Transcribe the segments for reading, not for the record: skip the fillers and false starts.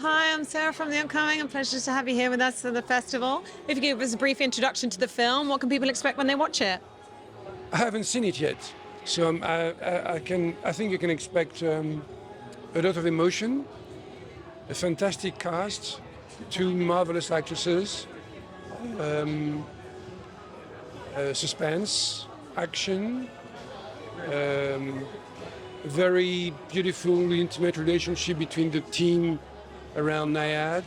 Hi, I'm Sarah from The Upcoming. A pleasure to have you here with us at the festival. If you give us a brief introduction to the film, what can people expect when they watch it? I haven't seen it yet, so I think you can expect a lot of emotion, a fantastic cast, two marvelous actresses, suspense, action, a very beautiful, intimate relationship between the team around NYAD.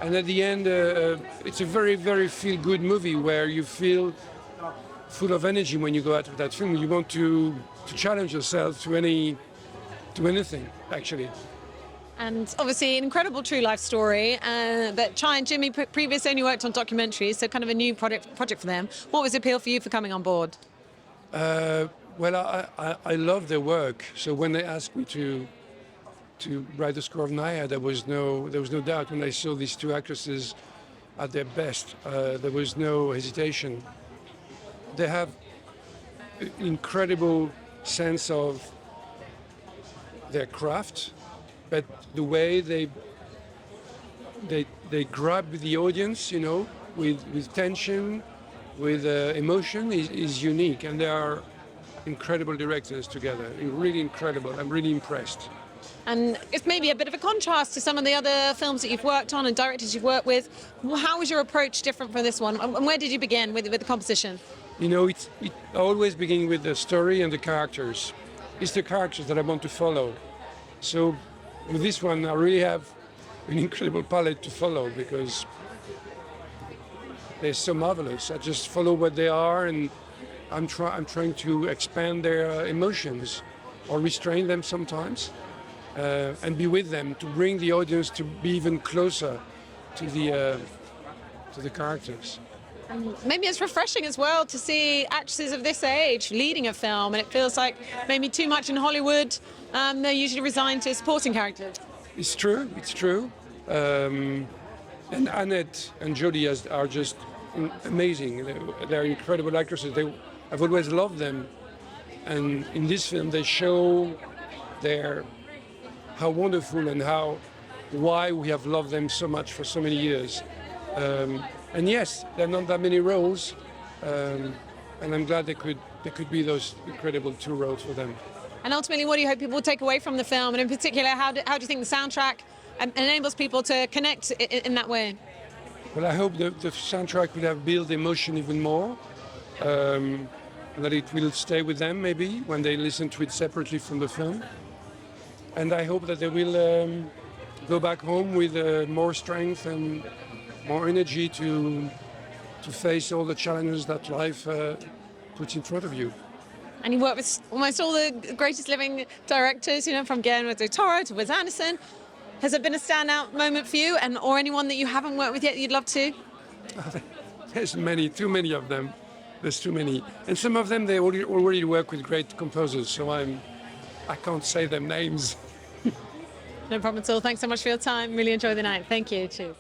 And at the end, it's a very, very feel-good movie where you feel full of energy when you go out of that film. You want to challenge yourself to anything, actually. And obviously an incredible true life story, but Chai and Jimmy previously only worked on documentaries, so kind of a new project for them. What was the appeal for you for coming on board? Well, I love their work. So when they asked me to write the score of NYAD, there was no doubt. When I saw these two actresses at their best, there was no hesitation. They have an incredible sense of their craft, but the way they grab the audience, you know, with tension, with emotion is unique, and they are incredible directors together. Really incredible. I'm really impressed. And if maybe a bit of a contrast to some of the other films that you've worked on and directors you've worked with, how was your approach different for this one? And where did you begin with the composition? You know, it always begins with the story and the characters. It's the characters that I want to follow. So with this one, I really have an incredible palette to follow because they're so marvelous. I just follow what they are, and I'm trying to expand their emotions or restrain them sometimes, and be with them to bring the audience to be even closer to the characters. And maybe it's refreshing as well to see actresses of this age leading a film, and it feels like maybe too much in Hollywood. They're usually resigned to supporting characters. It's true. And Annette and Jodie are just amazing. They're incredible actresses. I've always loved them. And in this film, they show how wonderful and why we have loved them so much for so many years. And yes, there are not that many roles, and I'm glad they could be those incredible two roles for them. And ultimately, what do you hope people will take away from the film? And in particular, how do you think the soundtrack enables people to connect in that way? Well, I hope the soundtrack will have built emotion even more, and that it will stay with them maybe when they listen to it separately from the film. And I hope that they will go back home with more strength and more energy to face all the challenges that life puts in front of you. And you work with almost all the greatest living directors, you know, from Guillermo del Toro to Wes Anderson. Has there been a standout moment for you, or anyone that you haven't worked with yet that you'd love to? There's too many of them. There's too many. And some of them, they already work with great composers, so I can't say their names. No problem at all. Thanks so much for your time. Really enjoy the night. Thank you. Cheers.